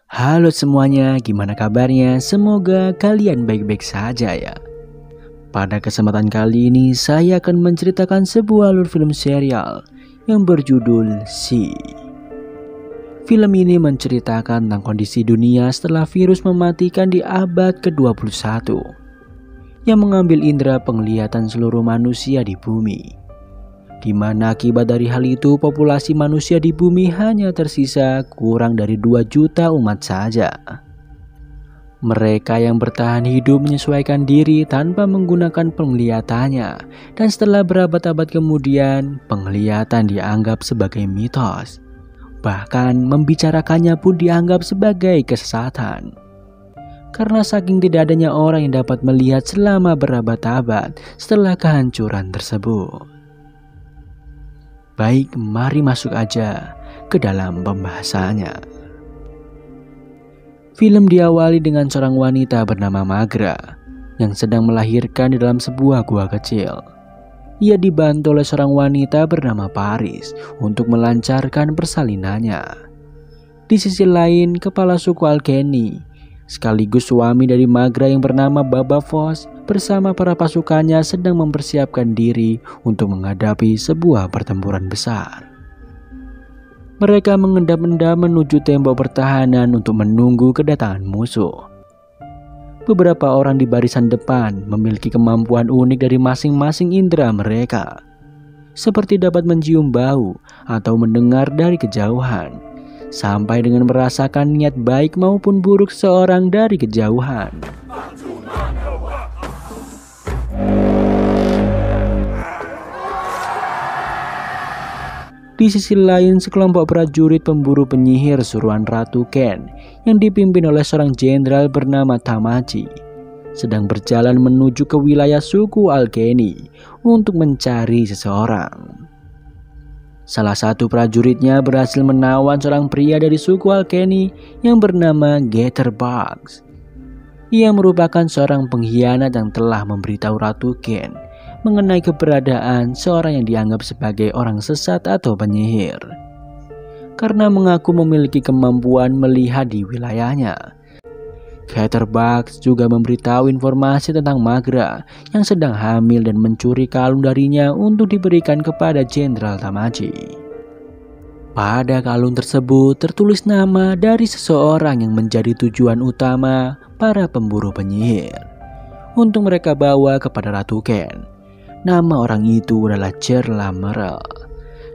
Halo semuanya, gimana kabarnya? Semoga kalian baik-baik saja ya. Pada kesempatan kali ini saya akan menceritakan sebuah alur film serial yang berjudul Si. Film ini menceritakan tentang kondisi dunia setelah virus mematikan di abad ke-21 yang mengambil indera penglihatan seluruh manusia di bumi, di mana akibat dari hal itu populasi manusia di bumi hanya tersisa kurang dari 2 juta umat saja. Mereka yang bertahan hidup menyesuaikan diri tanpa menggunakan penglihatannya, dan setelah berabad-abad kemudian penglihatan dianggap sebagai mitos. Bahkan membicarakannya pun dianggap sebagai kesesatan. Karena saking tidak adanya orang yang dapat melihat selama berabad-abad setelah kehancuran tersebut. Baik, mari masuk aja ke dalam pembahasannya. Film diawali dengan seorang wanita bernama Magra yang sedang melahirkan di dalam sebuah gua kecil. Ia dibantu oleh seorang wanita bernama Paris untuk melancarkan persalinannya. Di sisi lain, kepala suku Alkeni sekaligus suami dari Magra yang bernama Baba Voss bersama para pasukannya sedang mempersiapkan diri untuk menghadapi sebuah pertempuran besar. Mereka mengendap-endap menuju tembok pertahanan untuk menunggu kedatangan musuh. Beberapa orang di barisan depan memiliki kemampuan unik dari masing-masing indera mereka, seperti dapat mencium bau atau mendengar dari kejauhan, sampai dengan merasakan niat baik maupun buruk seorang dari kejauhan. Di sisi lain, sekelompok prajurit pemburu penyihir suruhan Ratu Ken yang dipimpin oleh seorang jenderal bernama Tamachi sedang berjalan menuju ke wilayah suku Alkeni untuk mencari seseorang. Salah satu prajuritnya berhasil menawan seorang pria dari suku Alkeni yang bernama Getterbugs. Ia merupakan seorang pengkhianat yang telah memberitahu Ratu Ken mengenai keberadaan seorang yang dianggap sebagai orang sesat atau penyihir, karena mengaku memiliki kemampuan melihat di wilayahnya. Getterbugs juga memberitahu informasi tentang Magra yang sedang hamil dan mencuri kalung darinya untuk diberikan kepada Jenderal Tamachi. Pada kalung tersebut tertulis nama dari seseorang yang menjadi tujuan utama para pemburu penyihir untuk mereka bawa kepada Ratu Ken. Nama orang itu adalah Cerlamerel.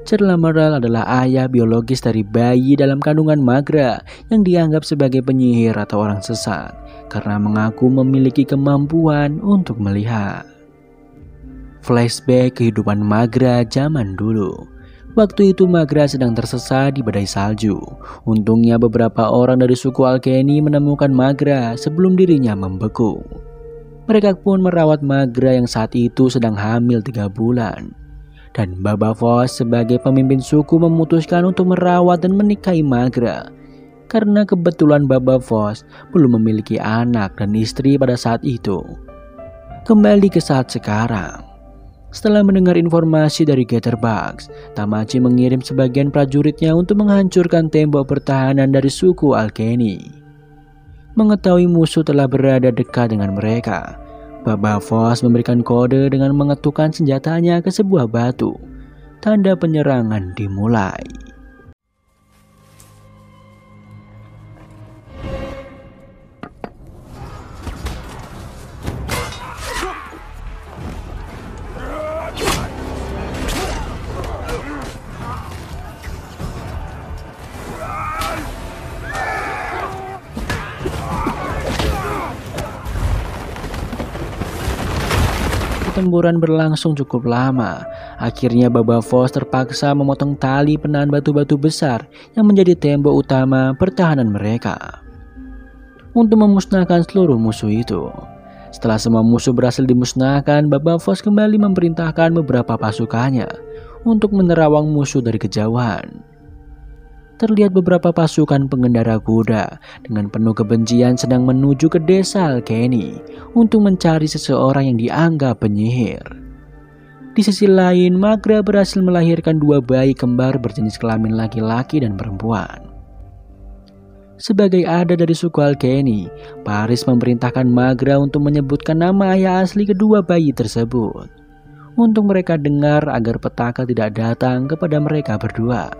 Cerlamerel adalah ayah biologis dari bayi dalam kandungan Magra yang dianggap sebagai penyihir atau orang sesat karena mengaku memiliki kemampuan untuk melihat. Flashback kehidupan Magra zaman dulu. Waktu itu Magra sedang tersesat di badai salju. Untungnya beberapa orang dari suku Alkeni menemukan Magra sebelum dirinya membeku. Mereka pun merawat Magra yang saat itu sedang hamil 3 bulan. Dan Baba Voss sebagai pemimpin suku memutuskan untuk merawat dan menikahi Magra. Karena kebetulan Baba Voss belum memiliki anak dan istri pada saat itu. Kembali ke saat sekarang. Setelah mendengar informasi dari Getterbugs, Tamachi mengirim sebagian prajuritnya untuk menghancurkan tembok pertahanan dari suku Alkeni. Mengetahui musuh telah berada dekat dengan mereka, Baba Voss memberikan kode dengan mengetukkan senjatanya ke sebuah batu. Tanda penyerangan dimulai. Pertempuran berlangsung cukup lama. Akhirnya Baba Voss terpaksa memotong tali penahan batu-batu besar yang menjadi tembok utama pertahanan mereka untuk memusnahkan seluruh musuh itu. Setelah semua musuh berhasil dimusnahkan, Baba Voss kembali memerintahkan beberapa pasukannya untuk menerawang musuh dari kejauhan. Terlihat beberapa pasukan pengendara kuda dengan penuh kebencian sedang menuju ke desa Alkeni untuk mencari seseorang yang dianggap penyihir. Di sisi lain, Magra berhasil melahirkan 2 bayi kembar berjenis kelamin laki-laki dan perempuan. Sebagai adat dari suku Alkeni, Paris memerintahkan Magra untuk menyebutkan nama ayah asli kedua bayi tersebut. Untuk mereka dengar agar petaka tidak datang kepada mereka berdua.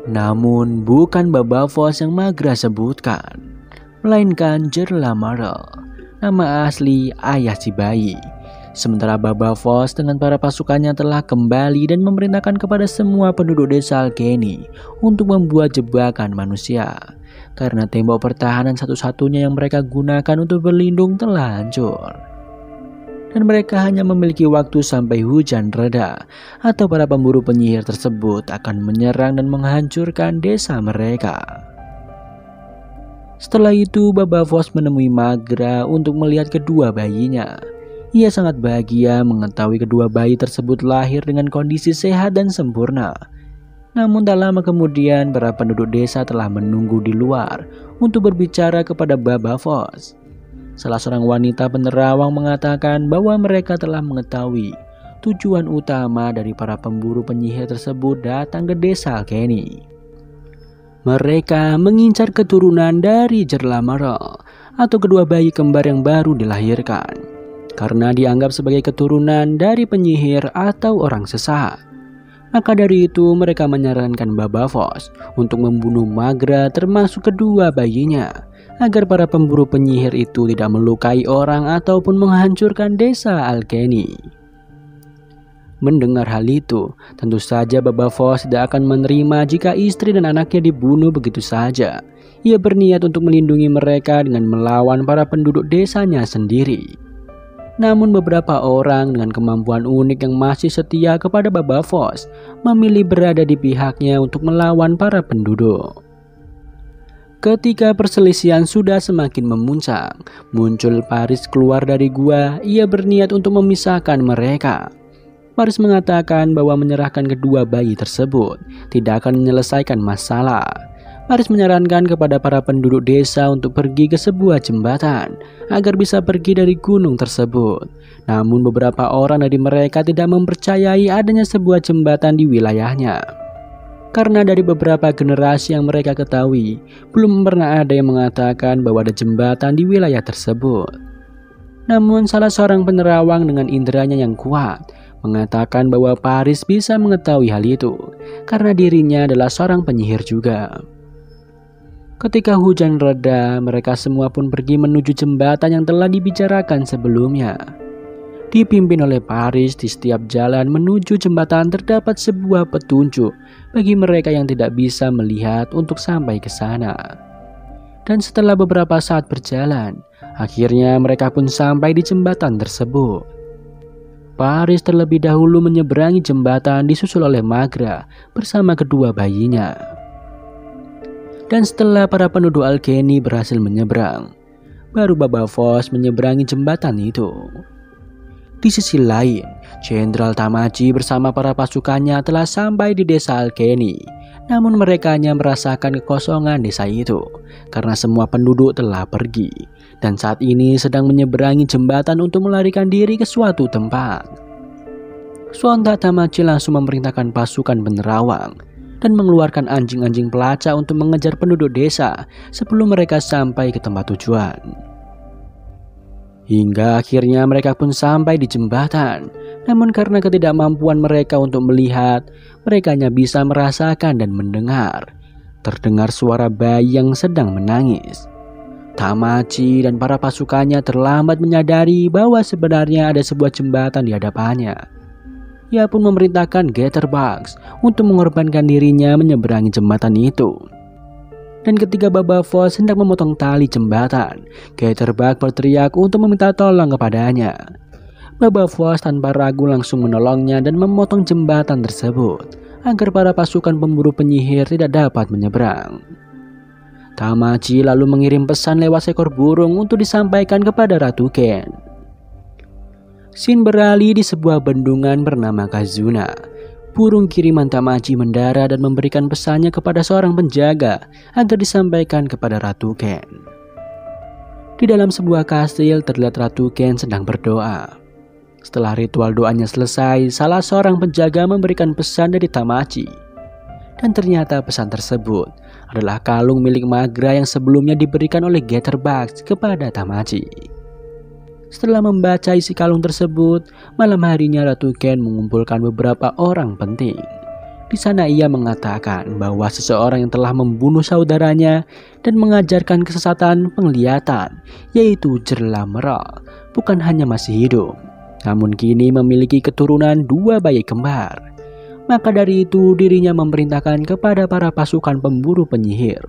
Namun bukan Babavos yang Magra sebutkan, melainkan Jerlamarel, nama asli ayah si bayi. Sementara Babavos dengan para pasukannya telah kembali dan memerintahkan kepada semua penduduk desa Alkeni untuk membuat jebakan manusia. Karena tembok pertahanan satu-satunya yang mereka gunakan untuk berlindung telah hancur. Dan mereka hanya memiliki waktu sampai hujan reda, atau para pemburu penyihir tersebut akan menyerang dan menghancurkan desa mereka. Setelah itu Babavos menemui Magra untuk melihat kedua bayinya. Ia sangat bahagia mengetahui kedua bayi tersebut lahir dengan kondisi sehat dan sempurna. Namun tak lama kemudian para penduduk desa telah menunggu di luar untuk berbicara kepada Babavos. Salah seorang wanita penerawang mengatakan bahwa mereka telah mengetahui tujuan utama dari para pemburu penyihir tersebut datang ke desa Alkeni. Mereka mengincar keturunan dari Jerlamarel atau kedua bayi kembar yang baru dilahirkan, karena dianggap sebagai keturunan dari penyihir atau orang sesat. Maka dari itu mereka menyarankan Babavos untuk membunuh Magra termasuk kedua bayinya, agar para pemburu penyihir itu tidak melukai orang ataupun menghancurkan desa Alkeni. Mendengar hal itu, tentu saja Babavos tidak akan menerima jika istri dan anaknya dibunuh begitu saja. Ia berniat untuk melindungi mereka dengan melawan para penduduk desanya sendiri. Namun beberapa orang dengan kemampuan unik yang masih setia kepada Babavos memilih berada di pihaknya untuk melawan para penduduk. Ketika perselisihan sudah semakin memuncak, muncul Paris keluar dari gua. Ia berniat untuk memisahkan mereka. Paris mengatakan bahwa menyerahkan kedua bayi tersebut tidak akan menyelesaikan masalah. Paris menyarankan kepada para penduduk desa untuk pergi ke sebuah jembatan agar bisa pergi dari gunung tersebut. Namun beberapa orang dari mereka tidak mempercayai adanya sebuah jembatan di wilayahnya. Karena dari beberapa generasi yang mereka ketahui, belum pernah ada yang mengatakan bahwa ada jembatan di wilayah tersebut. Namun salah seorang penerawang dengan inderanya yang kuat mengatakan bahwa Paris bisa mengetahui hal itu karena dirinya adalah seorang penyihir juga. Ketika hujan reda, mereka semua pun pergi menuju jembatan yang telah dibicarakan sebelumnya. Dipimpin oleh Paris, di setiap jalan menuju jembatan terdapat sebuah petunjuk bagi mereka yang tidak bisa melihat untuk sampai ke sana. Dan setelah beberapa saat berjalan, akhirnya mereka pun sampai di jembatan tersebut. Paris terlebih dahulu menyeberangi jembatan disusul oleh Magra bersama kedua bayinya. Dan setelah para penduduk Alkeni berhasil menyeberang, baru Babavos menyeberangi jembatan itu. Di sisi lain, Jenderal Tamaji bersama para pasukannya telah sampai di desa Alkeni. Namun mereka hanya merasakan kekosongan desa itu karena semua penduduk telah pergi. Dan saat ini sedang menyeberangi jembatan untuk melarikan diri ke suatu tempat. Sontak Tamaji langsung memerintahkan pasukan penerawang dan mengeluarkan anjing-anjing pelacak untuk mengejar penduduk desa sebelum mereka sampai ke tempat tujuan. Hingga akhirnya mereka pun sampai di jembatan. Namun karena ketidakmampuan mereka untuk melihat, mereka hanya bisa merasakan dan mendengar. Terdengar suara bayi yang sedang menangis. Tamaji dan para pasukannya terlambat menyadari bahwa sebenarnya ada sebuah jembatan di hadapannya. Ia pun memerintahkan Getterbugs untuk mengorbankan dirinya menyeberangi jembatan itu. Dan ketika Babavos hendak memotong tali jembatan, Getterbugs berteriak untuk meminta tolong kepadanya. Babavos tanpa ragu langsung menolongnya dan memotong jembatan tersebut agar para pasukan pemburu penyihir tidak dapat menyeberang. Tamaji lalu mengirim pesan lewat seekor burung untuk disampaikan kepada Ratu Ken. Scene beralih di sebuah bendungan bernama Kazuna. Burung kiriman Tamaji mendarat dan memberikan pesannya kepada seorang penjaga agar disampaikan kepada Ratu Ken. Di dalam sebuah kastil terlihat Ratu Ken sedang berdoa. Setelah ritual doanya selesai, salah seorang penjaga memberikan pesan dari Tamaji. Dan ternyata pesan tersebut adalah kalung milik Magra yang sebelumnya diberikan oleh Jitterbugs kepada Tamaji. Setelah membaca isi kalung tersebut, malam harinya Ratu Ken mengumpulkan beberapa orang penting. Di sana ia mengatakan bahwa seseorang yang telah membunuh saudaranya dan mengajarkan kesesatan penglihatan, yaitu Jerla Meral, bukan hanya masih hidup, namun kini memiliki keturunan 2 bayi kembar. Maka dari itu dirinya memerintahkan kepada para pasukan pemburu penyihir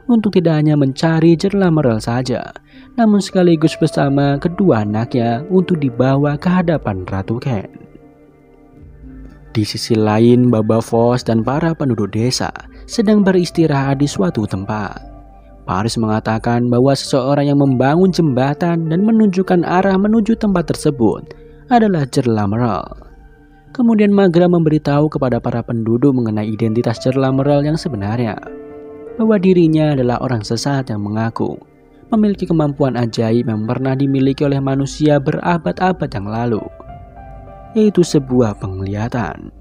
untuk tidak hanya mencari Jerla Meral saja, namun sekaligus bersama kedua anaknya untuk dibawa ke hadapan Ratu Ken. Di sisi lain, Baba Voss dan para penduduk desa sedang beristirahat di suatu tempat. Paris mengatakan bahwa seseorang yang membangun jembatan dan menunjukkan arah menuju tempat tersebut adalah Jerla Meral. Kemudian Magra memberitahu kepada para penduduk mengenai identitas Jerla Meral yang sebenarnya, bahwa dirinya adalah orang sesat yang mengaku memiliki kemampuan ajaib yang pernah dimiliki oleh manusia berabad-abad yang lalu, yaitu sebuah penglihatan.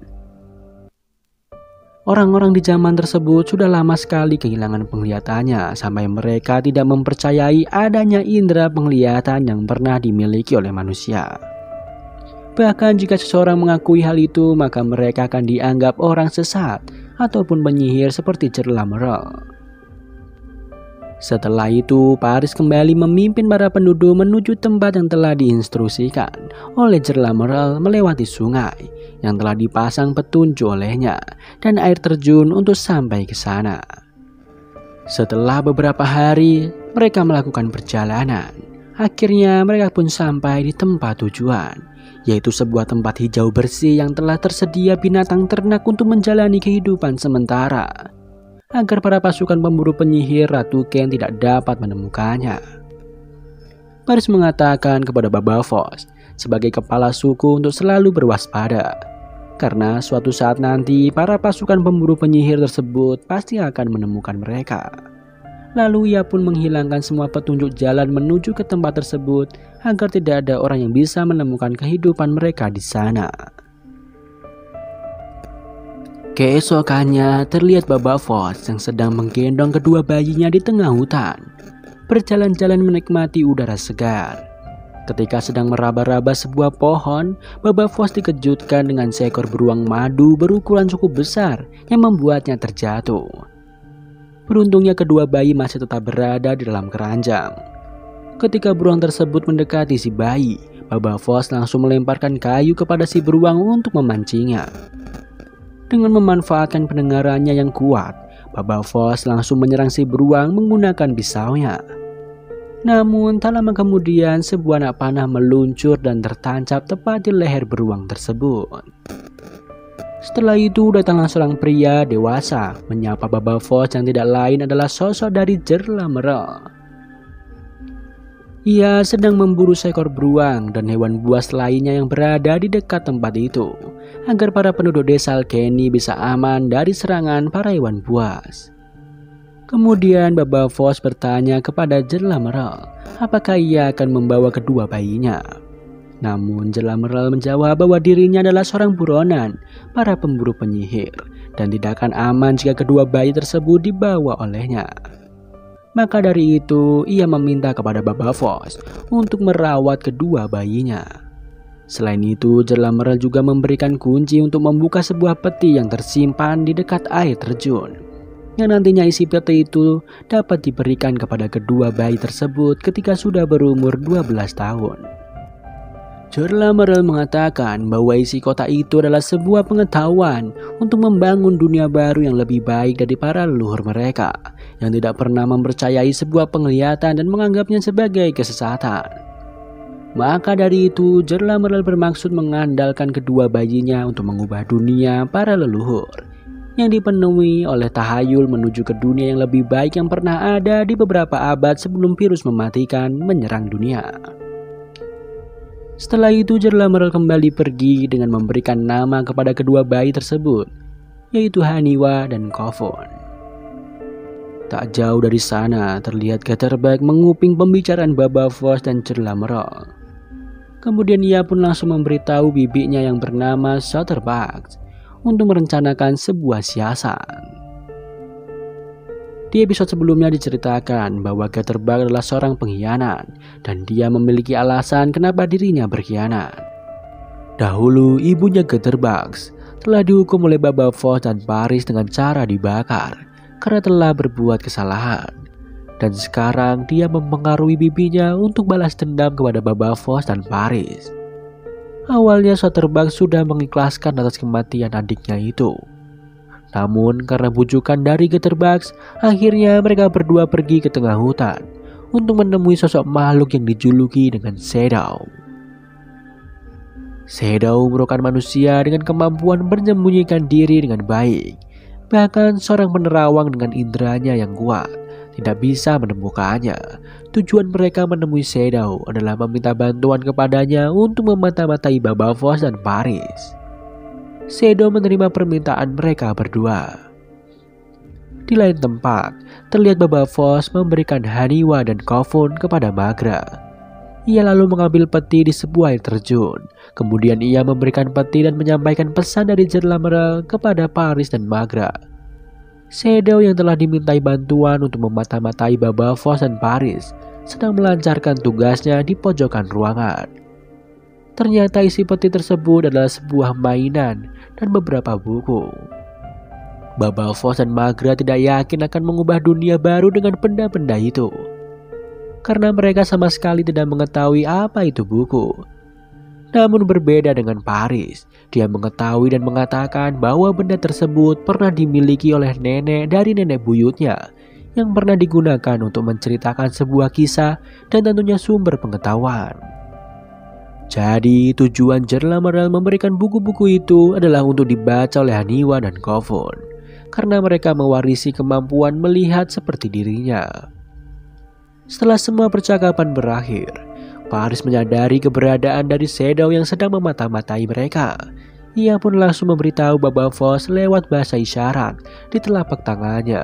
Orang-orang di zaman tersebut sudah lama sekali kehilangan penglihatannya sampai mereka tidak mempercayai adanya indera penglihatan yang pernah dimiliki oleh manusia. Bahkan jika seseorang mengakui hal itu, maka mereka akan dianggap orang sesat ataupun penyihir seperti Jerla Meral. Setelah itu, Paris kembali memimpin para penduduk menuju tempat yang telah diinstruksikan oleh Jerla Meral melewati sungai yang telah dipasang petunjuk olehnya dan air terjun untuk sampai ke sana. Setelah beberapa hari, mereka melakukan perjalanan. Akhirnya mereka pun sampai di tempat tujuan, yaitu sebuah tempat hijau bersih yang telah tersedia binatang ternak untuk menjalani kehidupan sementara, agar para pasukan pemburu penyihir Ratu Ken tidak dapat menemukannya. Paris mengatakan kepada Baba Voss sebagai kepala suku untuk selalu berwaspada, karena suatu saat nanti para pasukan pemburu penyihir tersebut pasti akan menemukan mereka. Lalu ia pun menghilangkan semua petunjuk jalan menuju ke tempat tersebut agar tidak ada orang yang bisa menemukan kehidupan mereka di sana. Keesokannya terlihat Baba Voss yang sedang menggendong kedua bayinya di tengah hutan, berjalan-jalan menikmati udara segar. Ketika sedang meraba-raba sebuah pohon, Baba Voss dikejutkan dengan seekor beruang madu berukuran cukup besar yang membuatnya terjatuh. Beruntungnya kedua bayi masih tetap berada di dalam keranjang. Ketika beruang tersebut mendekati si bayi, Baba Voss langsung melemparkan kayu kepada si beruang untuk memancingnya. Dengan memanfaatkan pendengarannya yang kuat, Baba Voss langsung menyerang si beruang menggunakan pisaunya. Namun tak lama kemudian sebuah anak panah meluncur dan tertancap tepat di leher beruang tersebut. Setelah itu datanglah seorang pria dewasa menyapa Baba Voss yang tidak lain adalah sosok dari Jerla Meral. Ia sedang memburu seekor beruang dan hewan buas lainnya yang berada di dekat tempat itu, agar para penduduk desa Alkeni bisa aman dari serangan para hewan buas. Kemudian Baba Voss bertanya kepada Jerla Meral apakah ia akan membawa kedua bayinya. Namun Jerla Meral menjawab bahwa dirinya adalah seorang buronan para pemburu penyihir dan tidak akan aman jika kedua bayi tersebut dibawa olehnya. Maka dari itu ia meminta kepada Baba Voss untuk merawat kedua bayinya. Selain itu, Jerla Meral juga memberikan kunci untuk membuka sebuah peti yang tersimpan di dekat air terjun, yang nantinya isi peti itu dapat diberikan kepada kedua bayi tersebut ketika sudah berumur 12 tahun. Jerla Meral mengatakan bahwa isi kotak itu adalah sebuah pengetahuan untuk membangun dunia baru yang lebih baik dari para leluhur mereka yang tidak pernah mempercayai sebuah penglihatan dan menganggapnya sebagai kesesatan. Maka dari itu, Jerla Meral bermaksud mengandalkan kedua bayinya untuk mengubah dunia para leluhur yang dipenuhi oleh tahayul menuju ke dunia yang lebih baik yang pernah ada di beberapa abad sebelum virus mematikan menyerang dunia. Setelah itu Jerla Meral kembali pergi dengan memberikan nama kepada kedua bayi tersebut, yaitu Haniwa dan Kofon. Tak jauh dari sana terlihat Jitterbug menguping pembicaraan Baba Voss dan Jerla Meral. Kemudian ia pun langsung memberitahu bibinya yang bernama Shutterbugs untuk merencanakan sebuah siasat. Di episode sebelumnya diceritakan bahwa Jitterbug adalah seorang pengkhianat dan dia memiliki alasan kenapa dirinya berkhianat. Dahulu ibunya Jitterbug telah dihukum oleh Baba Voss dan Paris dengan cara dibakar karena telah berbuat kesalahan. Dan sekarang dia mempengaruhi bibinya untuk balas dendam kepada Baba Voss dan Paris. Awalnya Jitterbug sudah mengikhlaskan atas kematian adiknya itu. Namun karena bujukan dari Jitterbug, akhirnya mereka berdua pergi ke tengah hutan untuk menemui sosok makhluk yang dijuluki dengan Shadow. Shadow merupakan manusia dengan kemampuan menyembunyikan diri dengan baik. Bahkan seorang penerawang dengan inderanya yang kuat tidak bisa menemukannya. Tujuan mereka menemui Shadow adalah meminta bantuan kepadanya untuk memata-matai Baba Voss dan Paris. Shadow menerima permintaan mereka berdua. Di lain tempat, terlihat Baba Voss memberikan haniwa dan kofun kepada Magra. Ia lalu mengambil peti di sebuah air terjun. Kemudian ia memberikan peti dan menyampaikan pesan dari Jerlamerel kepada Paris dan Magra. Shadow yang telah dimintai bantuan untuk memata-matai Baba Voss dan Paris sedang melancarkan tugasnya di pojokan ruangan. Ternyata isi peti tersebut adalah sebuah mainan dan beberapa buku. Baba Voss dan Magra tidak yakin akan mengubah dunia baru dengan benda-benda itu, karena mereka sama sekali tidak mengetahui apa itu buku. Namun berbeda dengan Paris, dia mengetahui dan mengatakan bahwa benda tersebut pernah dimiliki oleh nenek dari nenek buyutnya yang pernah digunakan untuk menceritakan sebuah kisah dan tentunya sumber pengetahuan. Jadi tujuan Jerlamerel memberikan buku-buku itu adalah untuk dibaca oleh Haniwa dan Kofun, karena mereka mewarisi kemampuan melihat seperti dirinya. Setelah semua percakapan berakhir, Paris menyadari keberadaan dari Shadow yang sedang memata-matai mereka. Ia pun langsung memberitahu Baba Voss lewat bahasa isyarat di telapak tangannya.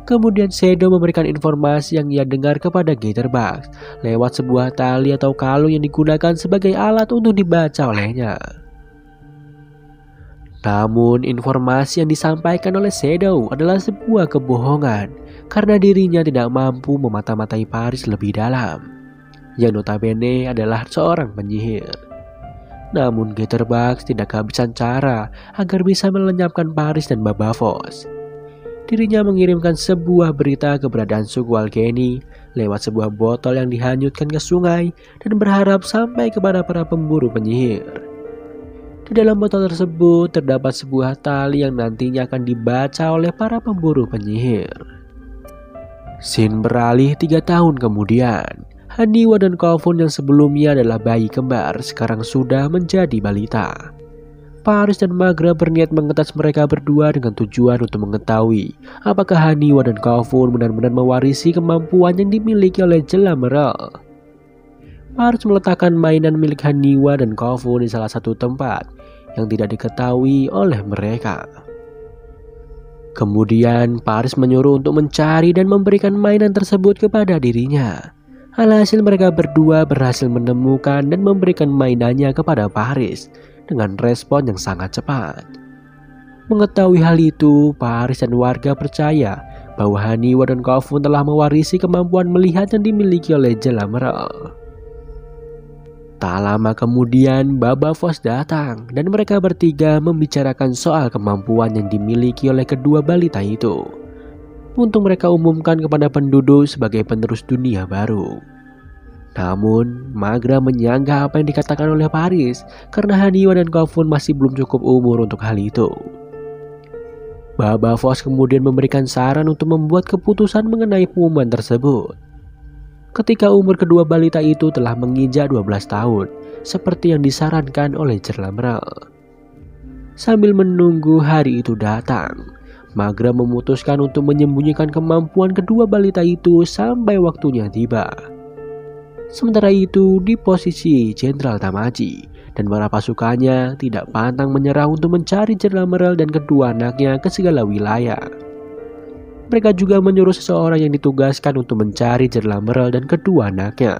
Kemudian Shadow memberikan informasi yang ia dengar kepada Jitterbug lewat sebuah tali atau kalung yang digunakan sebagai alat untuk dibaca olehnya. Namun informasi yang disampaikan oleh Shadow adalah sebuah kebohongan karena dirinya tidak mampu memata-matai Paris lebih dalam, yang notabene adalah seorang penyihir. Namun Jitterbug tidak kehabisan cara agar bisa melenyapkan Paris dan Baba Voss. Dirinya mengirimkan sebuah berita keberadaan suku Alkeni lewat sebuah botol yang dihanyutkan ke sungai dan berharap sampai kepada para pemburu penyihir. Di dalam botol tersebut terdapat sebuah tali yang nantinya akan dibaca oleh para pemburu penyihir. Scene beralih 3 tahun kemudian. Haniwa dan Kofun yang sebelumnya adalah bayi kembar sekarang sudah menjadi balita. Paris dan Magra berniat mengetes mereka berdua dengan tujuan untuk mengetahui apakah Haniwa dan Kofun benar-benar mewarisi kemampuan yang dimiliki oleh Jerlamerel. Paris meletakkan mainan milik Haniwa dan Kofun di salah satu tempat yang tidak diketahui oleh mereka. Kemudian Paris menyuruh untuk mencari dan memberikan mainan tersebut kepada dirinya. Alhasil mereka berdua berhasil menemukan dan memberikan mainannya kepada Paris dengan respon yang sangat cepat. Mengetahui hal itu, Paris dan warga percaya bahwa Haniwa dan Kofun telah mewarisi kemampuan melihat yang dimiliki oleh Jerlamerel. Tak lama kemudian Baba Voss datang dan mereka bertiga membicarakan soal kemampuan yang dimiliki oleh kedua balita itu untuk mereka umumkan kepada penduduk sebagai penerus dunia baru. Namun Magra menyanggah apa yang dikatakan oleh Paris karena Haniwa dan Kofun masih belum cukup umur untuk hal itu. Baba Voss kemudian memberikan saran untuk membuat keputusan mengenai pengumuman tersebut. Ketika umur kedua balita itu telah menginjak 12 tahun, seperti yang disarankan oleh Jerlamerel. Sambil menunggu hari itu datang, Magra memutuskan untuk menyembunyikan kemampuan kedua balita itu sampai waktunya tiba. Sementara itu, di posisi Jenderal Tamaji dan para pasukannya tidak pantang menyerah untuk mencari Jerlamerel dan kedua anaknya ke segala wilayah. Mereka juga menyuruh seseorang yang ditugaskan untuk mencari Jerlamerel dan kedua anaknya.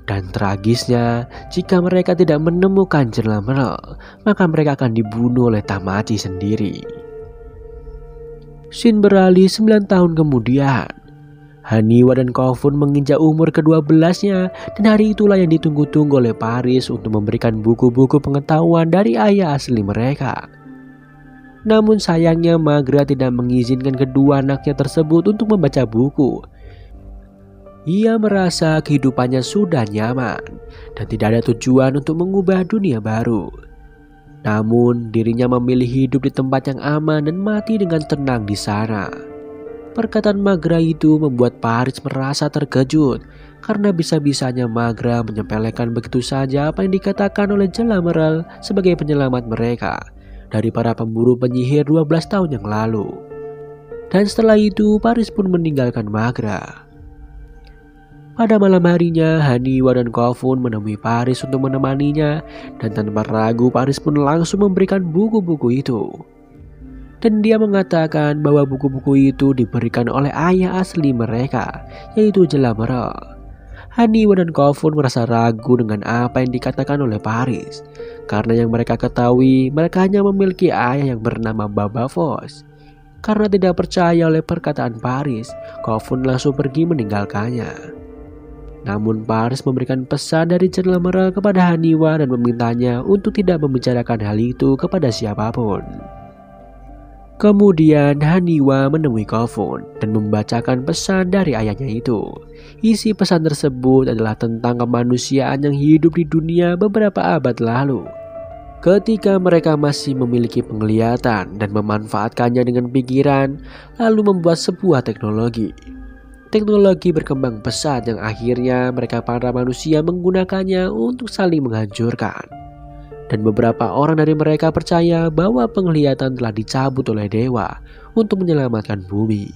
Dan tragisnya, jika mereka tidak menemukan Jerlamerel, maka mereka akan dibunuh oleh Tamaji sendiri. Scene beralih 9 tahun kemudian. Haniwa dan Kofun menginjak umur ke-12-nya, dan hari itulah yang ditunggu-tunggu oleh Paris untuk memberikan buku-buku pengetahuan dari ayah asli mereka. Namun sayangnya Magra tidak mengizinkan kedua anaknya tersebut untuk membaca buku. Ia merasa kehidupannya sudah nyaman dan tidak ada tujuan untuk mengubah dunia baru. Namun dirinya memilih hidup di tempat yang aman dan mati dengan tenang di sana. Perkataan Magra itu membuat Paris merasa terkejut karena bisa-bisanya Magra menyepelekan begitu saja apa yang dikatakan oleh Jalameral sebagai penyelamat mereka dari para pemburu penyihir 12 tahun yang lalu. Dan setelah itu Paris pun meninggalkan Magra. Pada malam harinya, Haniwa dan Kofun menemui Paris untuk menemaninya, dan tanpa ragu Paris pun langsung memberikan buku-buku itu. Dan dia mengatakan bahwa buku-buku itu diberikan oleh ayah asli mereka, yaitu Jalameral. Haniwa dan Kofun merasa ragu dengan apa yang dikatakan oleh Paris, karena yang mereka ketahui mereka hanya memiliki ayah yang bernama Baba Voss. Karena tidak percaya oleh perkataan Paris, Kofun langsung pergi meninggalkannya. Namun Paris memberikan pesan dari Jalameral kepada Haniwa dan memintanya untuk tidak membicarakan hal itu kepada siapapun. Kemudian Haniwa menemui Kofun dan membacakan pesan dari ayahnya itu. Isi pesan tersebut adalah tentang kemanusiaan yang hidup di dunia beberapa abad lalu. Ketika mereka masih memiliki penglihatan dan memanfaatkannya dengan pikiran, lalu membuat sebuah teknologi. Teknologi berkembang pesat yang akhirnya mereka para manusia menggunakannya untuk saling menghancurkan. Dan beberapa orang dari mereka percaya bahwa penglihatan telah dicabut oleh dewa untuk menyelamatkan bumi.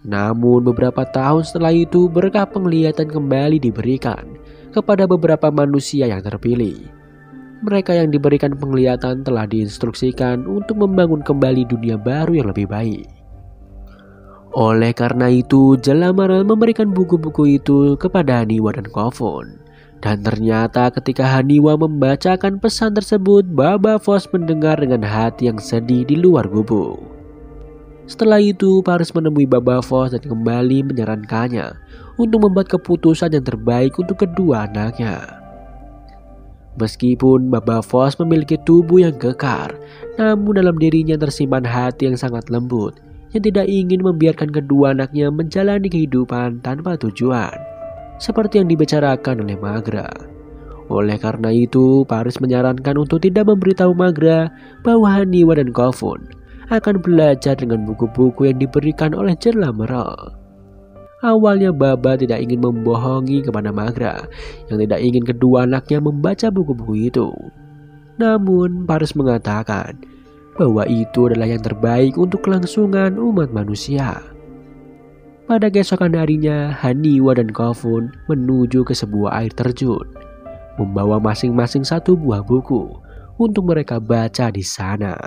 Namun beberapa tahun setelah itu berkah penglihatan kembali diberikan kepada beberapa manusia yang terpilih. Mereka yang diberikan penglihatan telah diinstruksikan untuk membangun kembali dunia baru yang lebih baik. Oleh karena itu, Jalameral memberikan buku-buku itu kepada Haniwa dan Kofun. Dan ternyata ketika Haniwa membacakan pesan tersebut, Baba Voss mendengar dengan hati yang sedih di luar gubuk. Setelah itu, Paris menemui Baba Voss dan kembali menyarankannya untuk membuat keputusan yang terbaik untuk kedua anaknya. Meskipun Baba Voss memiliki tubuh yang kekar, namun dalam dirinya tersimpan hati yang sangat lembut, yang tidak ingin membiarkan kedua anaknya menjalani kehidupan tanpa tujuan, seperti yang dibicarakan oleh Magra. Oleh karena itu, Paris menyarankan untuk tidak memberitahu Magra bahwa Haniwa dan Kofun akan belajar dengan buku-buku yang diberikan oleh Jalameral. Awalnya Baba tidak ingin membohongi kepada Magra yang tidak ingin kedua anaknya membaca buku-buku itu. Namun Paris mengatakan bahwa itu adalah yang terbaik untuk kelangsungan umat manusia. Pada keesokan harinya, Haniwa dan Kofun menuju ke sebuah air terjun, membawa masing-masing satu buah buku untuk mereka baca di sana.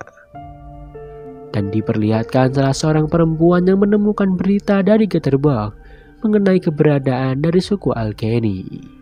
Dan diperlihatkan salah seorang perempuan yang menemukan berita dari Getterbach mengenai keberadaan dari suku Alkeni.